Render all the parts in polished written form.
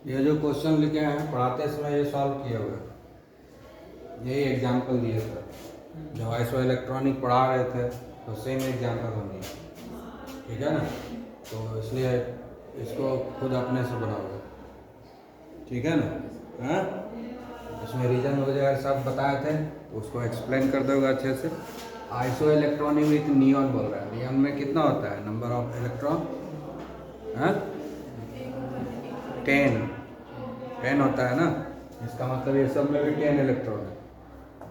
ये जो क्वेश्चन लिखे हैं पढ़ाते समय ये सॉल्व किए हुए, यही एग्जाम्पल दिए थे जब आइसो इलेक्ट्रॉनिक पढ़ा रहे थे तो सेम एग्जाम्पल हम दिए, ठीक है ना। तो इसलिए इसको खुद अपने से बनाओगे, ठीक है ना। हाँ, इसमें रीजन वगैरह सब बताए थे तो उसको एक्सप्लेन कर दोगे अच्छे से। आइसो इलेक्ट्रॉनिक विथ नियॉन बोल रहा है, नियॉन में कितना होता है नंबर ऑफ इलेक्ट्रॉन? हाँ, 10 होता है ना। इसका मतलब ये सब में भी 10 इलेक्ट्रॉन है।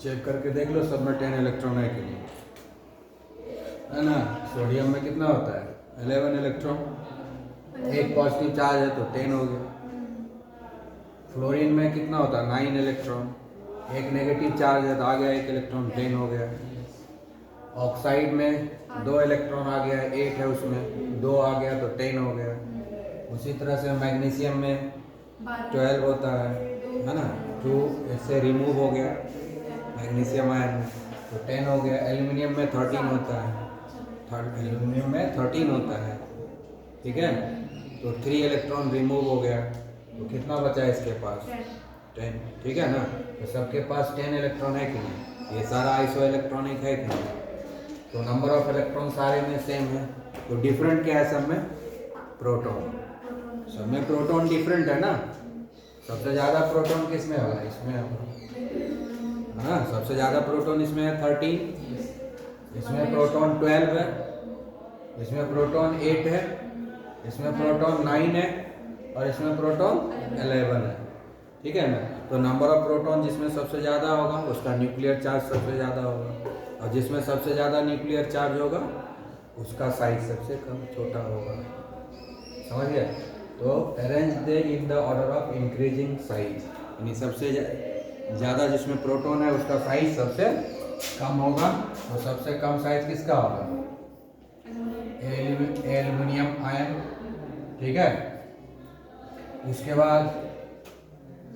चेक करके देख लो सब में 10 इलेक्ट्रॉन है कि नहीं, है ना। सोडियम में कितना होता है? 11 इलेक्ट्रॉन। एक पॉजिटिव चार्ज है तो 10 हो गया। फ्लोरीन में कितना होता है? 9 इलेक्ट्रॉन। एक नेगेटिव चार्ज है तो आ गया 1 इलेक्ट्रॉन, 10 हो गया। ऑक्साइड में 2 इलेक्ट्रॉन आ गया, 8 है उसमें, 2 आ गया तो 10 हो गया। उसी तरह से मैग्नीशियम में 12 होता है ना, 2 इससे रिमूव हो गया मैग्नीशियम आयन में तो 10 हो गया। एल्युमिनियम में 13 होता है, एल्युमिनियम में 13 होता है, ठीक है। तो 3 इलेक्ट्रॉन रिमूव हो गया तो कितना बचा है इसके पास? 10, ठीक है ना। तो सबके पास 10 इलेक्ट्रॉन है कि नहीं? ये सारा आइसो इलेक्ट्रॉनिक है कि नहीं? तो नंबर ऑफ इलेक्ट्रॉन सारे में सेम है। तो डिफरेंट क्या है सब में? प्रोटॉन। सब में प्रोटॉन डिफरेंट है ना। सबसे ज़्यादा प्रोटॉन किस में होगा? इसमें होगा, हाँ। सबसे ज़्यादा प्रोटॉन इसमें है 13, इसमें प्रोटॉन 12 है, इसमें प्रोटॉन 8 है, इसमें प्रोटॉन 9 है और इसमें प्रोटॉन 11 है, ठीक है ना। तो नंबर ऑफ प्रोटॉन जिसमें सबसे ज़्यादा होगा उसका न्यूक्लियर चार्ज सबसे ज़्यादा होगा, और जिसमें सबसे ज़्यादा न्यूक्लियर चार्ज होगा उसका साइज सबसे कम छोटा होगा, समझ गया। तो arrange they in the order of increasing size, यानी सबसे ज़्यादा जिसमें प्रोटॉन है उसका साइज सबसे कम होगा। और सबसे कम साइज किसका होगा? एल्युमिनियम आयन, ठीक है। उसके बाद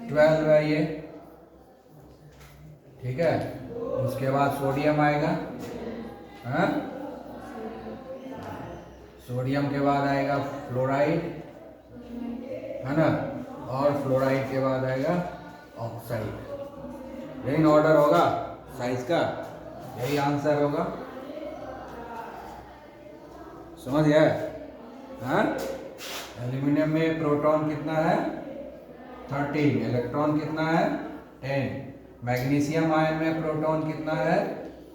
12 है ये, ठीक है। उसके बाद सोडियम आएगा, हाँ। सोडियम के बाद आएगा फ्लोराइड, है ना। और फ्लोराइड के बाद आएगा ऑक्साइड। यही ऑर्डर होगा साइज का, यही आंसर होगा, समझ गया। हाँ, एल्यूमिनियम में प्रोटॉन कितना है? 13, इलेक्ट्रॉन कितना है? 10। मैग्नीशियम आयन में प्रोटॉन कितना है?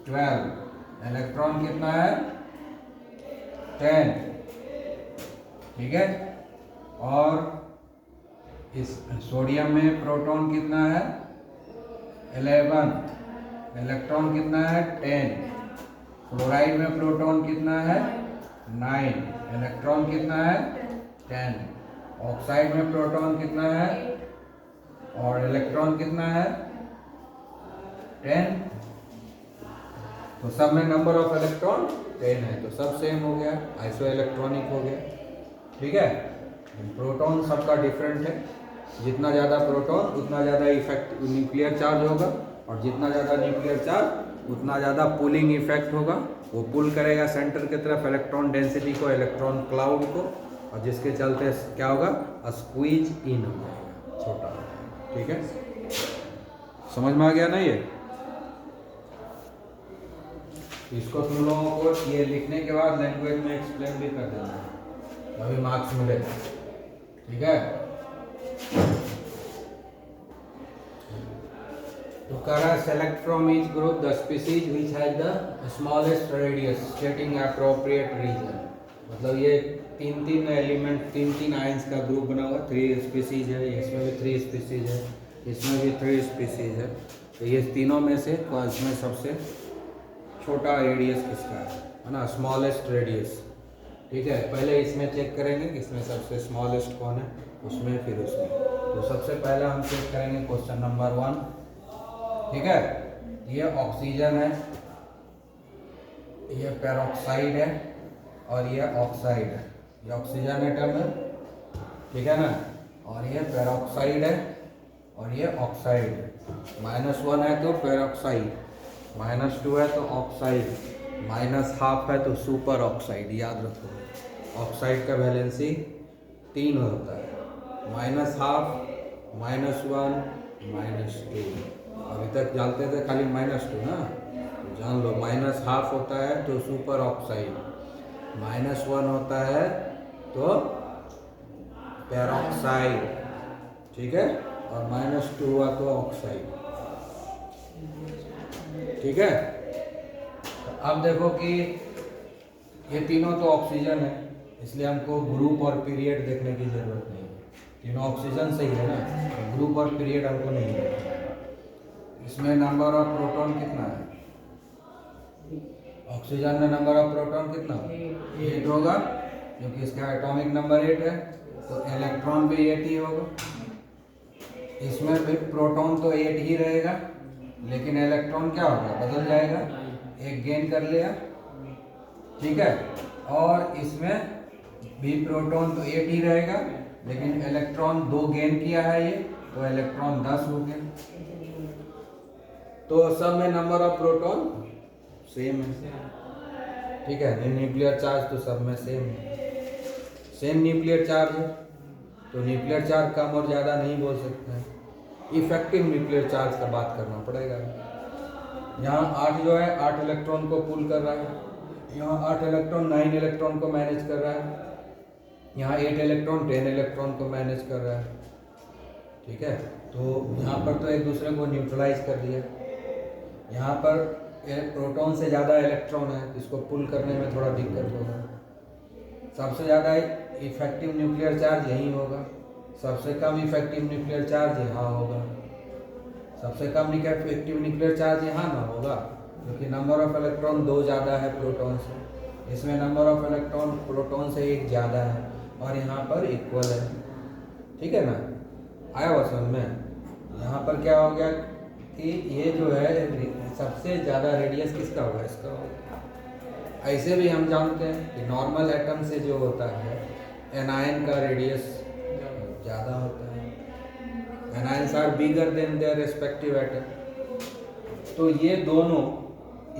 12, इलेक्ट्रॉन कितना है? 10, ठीक है। और इस सोडियम में प्रोटॉन कितना है? 11, इलेक्ट्रॉन कितना है? 10। फ्लोराइड में प्रोटॉन कितना है? 9, इलेक्ट्रॉन कितना है? 10। ऑक्साइड में प्रोटॉन कितना है और इलेक्ट्रॉन कितना है? 10। तो सब में नंबर ऑफ इलेक्ट्रॉन 10 है, तो सब सेम हो गया, आइसो इलेक्ट्रॉनिक हो गया, ठीक है। प्रोटॉन सबका डिफरेंट है, जितना ज़्यादा प्रोटॉन उतना ज़्यादा इफेक्ट न्यूक्लियर चार्ज होगा, और जितना ज़्यादा न्यूक्लियर चार्ज उतना ज़्यादा पुलिंग इफेक्ट होगा। वो पुल करेगा सेंटर की तरफ इलेक्ट्रॉन डेंसिटी को, इलेक्ट्रॉन क्लाउड को, और जिसके चलते क्या होगा? स्क्वीज इन हो जाएगा, छोटा हो जाएगा, ठीक है। समझ में आ गया ना ये? इसको तुम लोगों को ये लिखने के बाद लैंग्वेज में एक्सप्लेन भी कर देना है, तभी मार्क्स मिलेगा, ठीक है। तो कह रहा है select from each group the species which has the smallest radius stating appropriate reason. मतलब ये 3 एलिमेंट 3 आयंस का ग्रुप बना हुआ, 3 स्पीसीज है, इसमें भी 3 स्पीसीज है, इसमें भी 3 स्पीसीज है। तो ये तीनों में से इसमें सबसे छोटा रेडियस किसका है ना, स्मॉलेस्ट रेडियस, ठीक है। पहले इसमें चेक करेंगे कि इसमें सबसे स्मॉलेस्ट कौन है, उसमें फिर उसमें। तो सबसे पहले हम चेक करेंगे क्वेश्चन नंबर 1, ठीक है। ये ऑक्सीजन है, ये पेरोक्साइड है और ये ऑक्साइड है। ये ऑक्सीजन एटम है, ठीक है ना, और ये पेरोक्साइड है और ये ऑक्साइड है। -1 है तो पेरोक्साइड, -2 है तो ऑक्साइड, -½ है तो सुपर ऑक्साइड। याद रखो ऑक्साइड का वैलेंसी 3 होता है, माइनस हाफ, -1, -2। अभी तक जानते थे खाली -2 ना, तो जान लो माइनस हाफ होता है तो सुपर ऑक्साइड, -1 होता है तो पेरोक्साइड, ठीक है, और -2 हुआ तो ऑक्साइड, ठीक है। तो अब देखो कि ये तीनों तो ऑक्सीजन है, इसलिए हमको ग्रुप और पीरियड देखने की जरूरत नहीं है, तीनों ऑक्सीजन सही है ना, तो ग्रुप और पीरियड हमको नहीं देखना है। इसमें नंबर ऑफ प्रोटॉन कितना है, ऑक्सीजन में नंबर ऑफ प्रोटॉन कितना 8 होगा, क्योंकि इसका एटॉमिक नंबर 8 है, तो इलेक्ट्रॉन भी 8 ही होगा। इसमें भी प्रोटॉन तो 8 ही रहेगा, लेकिन इलेक्ट्रॉन क्या होगा, बदल जाएगा, एक गेन कर लिया, ठीक है, और इसमें भी प्रोटॉन तो 8 ही रहेगा, लेकिन इलेक्ट्रॉन 2 गेन किया है ये, तो इलेक्ट्रॉन 10 हो गया। तो सब में नंबर ऑफ प्रोटॉन सेम है, ठीक है, न्यूक्लियर चार्ज तो सब में सेम है, सेम न्यूक्लियर चार्ज है, तो न्यूक्लियर चार्ज कम और ज़्यादा नहीं बोल सकते हैं, इफेक्टिव न्यूक्लियर चार्ज का बात करना पड़ेगा। यहाँ 8 जो है 8 इलेक्ट्रॉन को पुल कर रहा है, यहाँ 8 इलेक्ट्रॉन 9 इलेक्ट्रॉन को मैनेज कर रहा है, यहाँ 8 इलेक्ट्रॉन 10 इलेक्ट्रॉन को मैनेज कर रहा है, ठीक है। तो यहाँ पर तो एक दूसरे को न्यूट्रलाइज कर दिया, यहाँ पर प्रोटॉन से ज़्यादा इलेक्ट्रॉन है, इसको पुल करने में थोड़ा दिक्कत होगा। सबसे ज़्यादा इफेक्टिव न्यूक्लियर चार्ज यहीं होगा, सबसे कम इफेक्टिव न्यूक्लियर चार्ज यहाँ होगा, सबसे कम इफेक्टिव न्यूक्लियर चार्ज यहाँ ना होगा, क्योंकि नंबर ऑफ इलेक्ट्रॉन 2 ज़्यादा है प्रोटॉन से, इसमें नंबर ऑफ इलेक्ट्रॉन प्रोटॉन से 1 ज़्यादा है, और यहाँ पर इक्वल है, ठीक है ना, आया हुआ समझ में। यहाँ पर क्या हो गया कि ये जो है सबसे ज़्यादा रेडियस किसका होगा, इसका होगा। ऐसे भी हम जानते हैं कि नॉर्मल एटम से जो होता है एनायन का रेडियस ज़्यादा होता है, anions are bigger than their respective atom, तो ये दोनों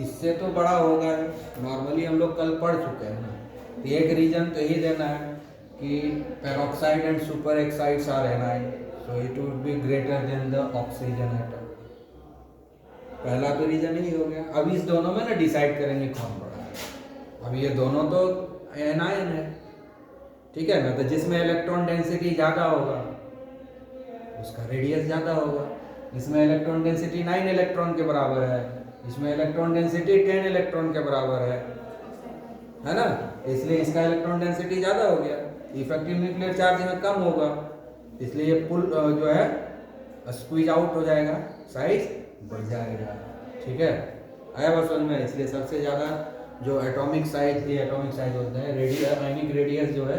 इससे तो बड़ा होगा, नॉर्मली हम लोग कल पढ़ चुके हैं ना, तो एक रीजन तो यही देना है कि peroxide and superoxides are anion, so it would be greater than the oxygen atom, पहला तो रीजन ही हो गया। अब इस दोनों में ना डिसाइड करेंगे कौन बड़ा है, अब ये दोनों तो एनायन है, ठीक है ना, तो जिसमें इलेक्ट्रॉन डेंसिटी ज़्यादा होगा उसका रेडियस ज़्यादा होगा, इसमें इलेक्ट्रॉन डेंसिटी 9 इलेक्ट्रॉन के बराबर है, इसमें इलेक्ट्रॉन डेंसिटी 10 इलेक्ट्रॉन के बराबर है ना, इसलिए इसका इलेक्ट्रॉन डेंसिटी ज़्यादा हो गया, इफेक्टिव न्यूक्लियर चार्ज में कम होगा, इसलिए ये पुल जो है स्क्वीज आउट हो जाएगा, साइज बढ़ जाएगा, ठीक है, आया बस समझ में। इसलिए सबसे ज़्यादा जो एटॉमिक साइज होता है, आयनिक रेडियस जो है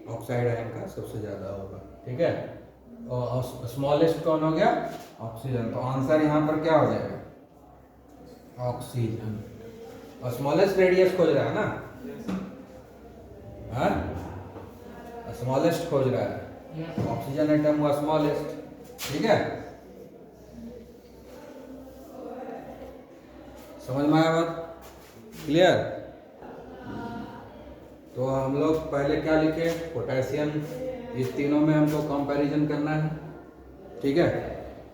ऑक्साइड आयन का सबसे ज़्यादा होगा, ठीक है, और स्मॉलेस्ट कौन हो गया, ऑक्सीजन, तो आंसर यहाँ पर क्या हो जाएगा, ऑक्सीजन, और स्मॉलेस्ट रेडियस खोज रहा है ना, हाँ स्मॉलेस्ट खोज रहा है, ऑक्सीजन एटम हुआ स्मॉलेस्ट, ठीक है, समझ में आया बात, क्लियर। तो हम लोग पहले क्या लिखे, पोटेशियम, इस तीनों में हमको कंपैरिजन करना है, ठीक है,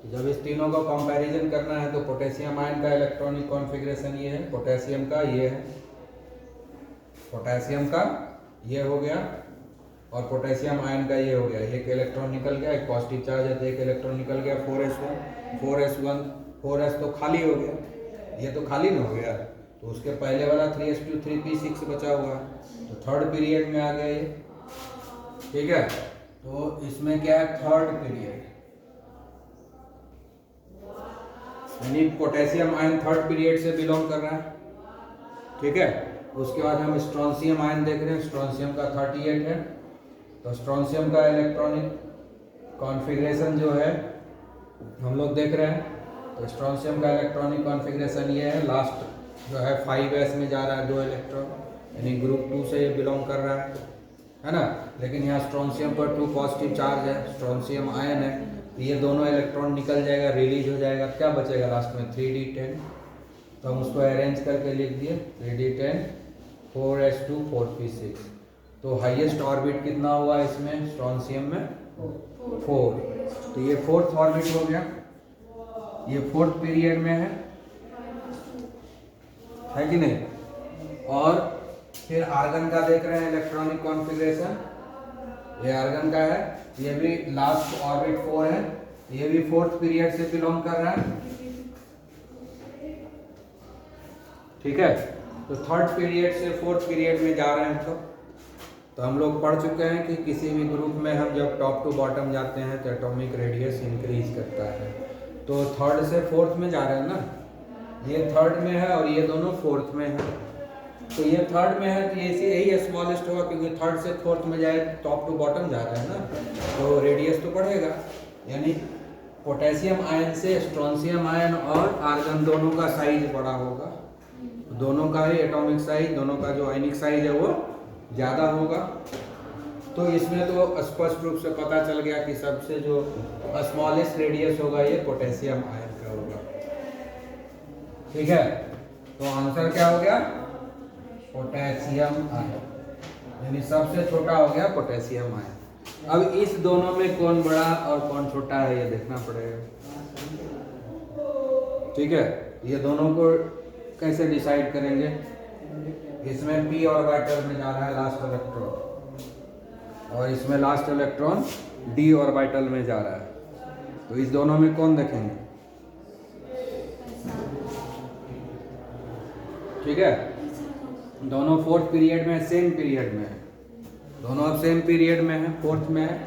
जब इस तीनों को कंपैरिजन करना है तो पोटेशियम आयन का इलेक्ट्रॉनिक कॉन्फ़िगरेशन ये है, पोटेशियम का ये है, पोटेशियम का ये हो गया, और पोटेशियम आयन का ये हो गया, एक इलेक्ट्रॉन निकल गया, एक पॉजिटिव चार्ज है तो एक इलेक्ट्रॉन निकल गया, 4s तो खाली हो गया, ये तो खाली ना हो गया, तो उसके पहले वाला 3s2 3p6 बचा हुआ, तो थर्ड पीरियड में आ गया ये, ठीक है, तो इसमें क्या है, थर्ड पीरियड, यानी पोटेशियम आयन थर्ड पीरियड से बिलोंग कर रहा है, ठीक है। उसके बाद हम स्ट्रोंशियम आयन देख रहे हैं, स्ट्रोंशियम का 38 है, तो स्ट्रोंशियम का इलेक्ट्रॉनिक कॉन्फ़िगरेशन जो है हम लोग देख रहे हैं, तो स्ट्रोंशियम का इलेक्ट्रॉनिक कॉन्फ़िगरेशन ये है, लास्ट जो है 5s में जा रहा है 2 इलेक्ट्रॉन, यानी ग्रुप 2 से ये बिलोंग कर रहा है ना, लेकिन यहाँ स्ट्रोंशियम पर 2 पॉजिटिव चार्ज है, स्ट्रोंशियम आयन है, तो ये दोनों इलेक्ट्रॉन निकल जाएगा, रिलीज हो जाएगा, क्या बचेगा लास्ट में 3d10, तो हम उसको अरेंज करके लिख दिए 3d10 4s2 4p6, तो हाईएस्ट ऑर्बिट कितना हुआ इसमें, स्ट्रोंशियम में 4। तो ये फोर्थ ऑर्बिट हो गया, ये फोर्थ पीरियड में है कि नहीं। और फिर आर्गन का देख रहे हैं इलेक्ट्रॉनिक कॉन्फ़िगरेशन, ये आर्गन का है, ये भी लास्ट ऑर्बिट 4 है, ये भी फोर्थ पीरियड से बिलोंग कर रहा है, ठीक है। तो थर्ड पीरियड से फोर्थ पीरियड में जा रहे हैं। तो हम लोग पढ़ चुके हैं कि किसी भी ग्रुप में हम जब टॉप टू बॉटम जाते हैं तो एटॉमिक रेडियस इंक्रीज करता है। तो थर्ड से फोर्थ में जा रहे हैं ना, ये थर्ड में है और ये दोनों फोर्थ में है। तो ये थर्ड में है तो ये यही स्मॉलेस्ट होगा, क्योंकि थर्ड से फोर्थ में जाए टॉप टू बॉटम जा रहे हैं ना, तो रेडियस तो बढ़ेगा। यानी पोटेशियम आयन से स्ट्रोंशियम आयन और आर्गन दोनों का साइज बड़ा होगा, दोनों का ही एटॉमिक साइज, दोनों का जो आयनिक साइज है वो ज़्यादा होगा। तो इसमें तो स्पष्ट रूप से पता चल गया कि सबसे जो स्मॉलेस्ट रेडियस होगा ये पोटेशियम आयन का होगा, ठीक है। तो आंसर क्या हो गया, पोटेशियम आयन, यानी सबसे छोटा हो गया पोटेशियम आयन। अब इस दोनों में कौन बड़ा और कौन छोटा है ये देखना पड़ेगा, ठीक है। ये दोनों को कैसे डिसाइड करेंगे, इसमें p ऑर्बिटल में जा रहा है लास्ट इलेक्ट्रॉन, और इसमें लास्ट इलेक्ट्रॉन d ऑर्बिटल में जा रहा है। तो इस दोनों में कौन देखेंगे, ठीक है। दोनों फोर्थ पीरियड में, सेम पीरियड में है, दोनों अब सेम पीरियड में है, फोर्थ में है।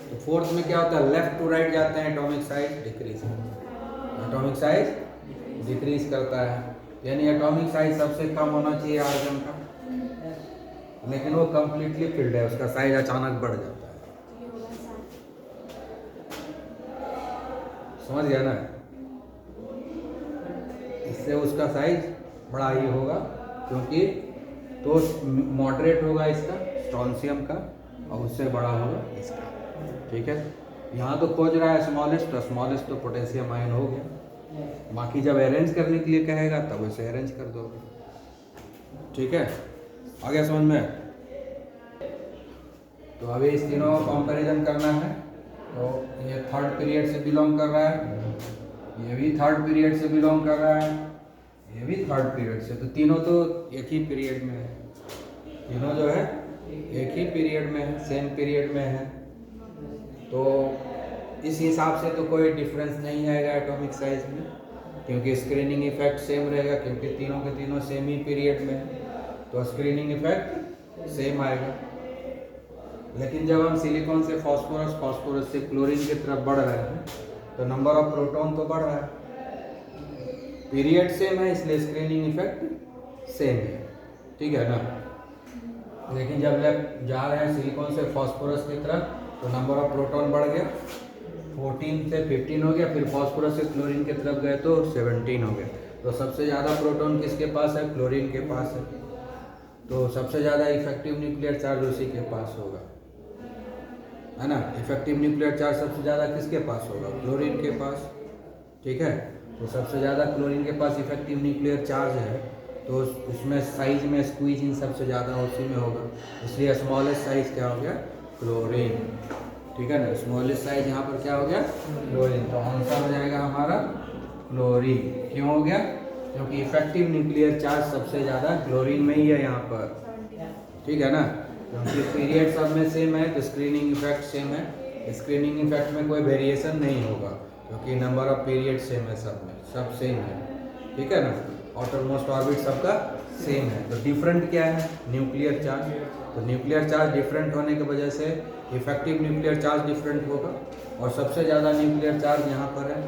तो फोर्थ में क्या होता है, लेफ्ट टू राइट जाते हैं, atomic size decrease, atomic size decrease करता है। यानी एटॉमिक साइज सबसे कम होना चाहिए आर्गन का, लेकिन वो कंप्लीटली फिल्ड है, उसका साइज अचानक बढ़ जाता है, समझ गया ना। इससे उसका साइज बड़ा ही होगा, क्योंकि तो मॉडरेट होगा इसका स्ट्रोंशियम का और उससे बड़ा होगा इसका, ठीक है। यहाँ तो खोज रहा है स्मॉलेस्ट, तो स्मॉलेस्ट तो पोटेशियम आयन हो गया। बाकी जब अरेंज करने के लिए कहेगा तब उसे अरेंज कर दोगे, ठीक है। आगे समझ में। तो अभी इस तीनों का कंपैरिजन करना है। तो ये थर्ड पीरियड से बिलोंग कर रहा है, ये भी थर्ड पीरियड से बिलोंग कर रहा है, ये भी थर्ड पीरियड से। तो तीनों तो एक ही पीरियड में है, तीनों जो है एक ही पीरियड में है, सेम पीरियड में है। तो इस हिसाब से तो कोई डिफरेंस नहीं आएगा एटॉमिक साइज में, क्योंकि स्क्रीनिंग इफेक्ट सेम रहेगा, क्योंकि तीनों के तीनों सेम ही पीरियड में है, तो स्क्रीनिंग इफेक्ट सेम आएगा। लेकिन जब हम सिलिकॉन से फास्फोरस, फास्फोरस से क्लोरीन की तरफ बढ़ रहे हैं तो नंबर ऑफ प्रोटॉन तो बढ़ रहा है, पीरियड सेम है, इसलिए स्क्रीनिंग इफेक्ट सेम है, ठीक है ना। लेकिन जब जा रहे हैं सिलिकॉन से फास्फोरस की तरफ तो नंबर ऑफ प्रोटॉन बढ़ गया, 14 से 15 हो गया, फिर फास्फोरस से क्लोरीन की तरफ गए तो 17 हो गया। तो सबसे ज़्यादा प्रोटॉन किसके पास है, क्लोरीन के पास है, तो सबसे ज़्यादा इफेक्टिव न्यूक्लियर चार्ज उसी के पास होगा, है ना। इफेक्टिव न्यूक्लियर चार्ज सबसे ज़्यादा किसके पास होगा, क्लोरीन के पास, ठीक है। तो सबसे ज़्यादा क्लोरीन के पास इफेक्टिव न्यूक्लियर चार्ज है, तो उसमें साइज में स्क्वीजिंग सबसे ज़्यादा उसी में होगा, इसलिए स्मॉलेस्ट साइज क्या हो गया, क्लोरीन, ठीक है ना। स्मॉलेस्ट साइज यहाँ पर क्या हो गया, क्लोरीन। तो आंसर हो जाएगा हमारा क्लोरीन। क्यों हो गया, क्योंकि इफेक्टिव न्यूक्लियर चार्ज सबसे ज़्यादा क्लोरीन में ही है यहाँ पर, ठीक है ना। क्योंकि पीरियड सब में सेम है तो स्क्रीनिंग इफेक्ट सेम है, स्क्रीनिंग इफेक्ट में कोई वेरिएशन नहीं होगा, क्योंकि नंबर ऑफ पीरियड सेम है, सब में सब सेम है, ठीक है ना। आउटरमोस्ट ऑर्बिट सबका सेम है। तो डिफरेंट क्या है, न्यूक्लियर चार्ज। तो न्यूक्लियर चार्ज डिफरेंट होने की वजह से इफेक्टिव न्यूक्लियर चार्ज डिफरेंट होगा, और सबसे ज़्यादा न्यूक्लियर चार्ज यहाँ पर है,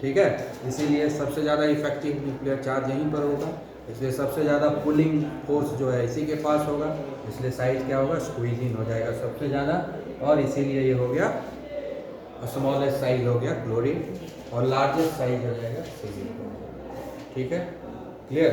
ठीक है। इसीलिए सबसे ज़्यादा इफेक्टिव न्यूक्लियर चार्ज यहीं पर होगा, इसलिए सबसे ज़्यादा पुलिंग फोर्स जो है इसी के पास होगा, इसलिए साइज क्या होगा, स्क्वीजिंग हो जाएगा सबसे ज़्यादा, और इसीलिए ये हो गया स्मॉलेस्ट साइज हो गया क्लोरीन, और लार्जेस्ट साइज हो जाएगा सिलिकॉन, ठीक है, क्लियर।